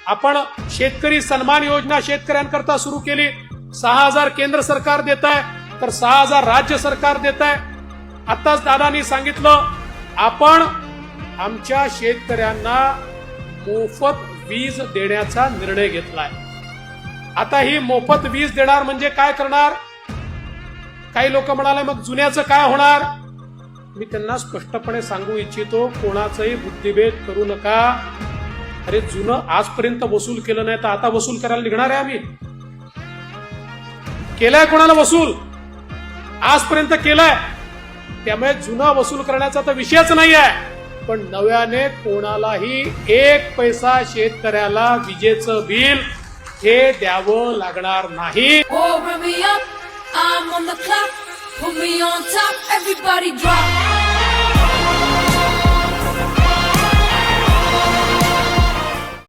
आपण शेतकरी सन्मान योजना शेतकऱ्यांकरता सुरू केली. 6,000 केंद्र सरकार देत आहे तर 6,000 राज्य सरकार देत आहे. आताच दादांनी सांगितलं आपण आमच्या शेतकऱ्यांना मोफत वीज देण्याचा निर्णय घेतलाय. आता ही मोफत वीज देणार म्हणजे काय करणार? काही लोक म्हणाले मग जुन्याचं काय होणार? मी त्यांना स्पष्टपणे सांगू इच्छितो, कोणाचाही बुद्धिभेद करू नका. अरे जुनं आजपर्यंत वसूल केलं नाही तर आता वसूल करायला निघणार आहे आम्ही? केलंय कोणाला वसूल? आजपर्यंत केलंय. त्यामुळे जुनं वसूल करण्याचा तर विषयच नाही आहे. पण नव्याने कोणालाही 1 पैसा शेतकऱ्याला विजेचं बिल हे द्यावं लागणार नाही. I'm on the clock, put me on top, everybody drop.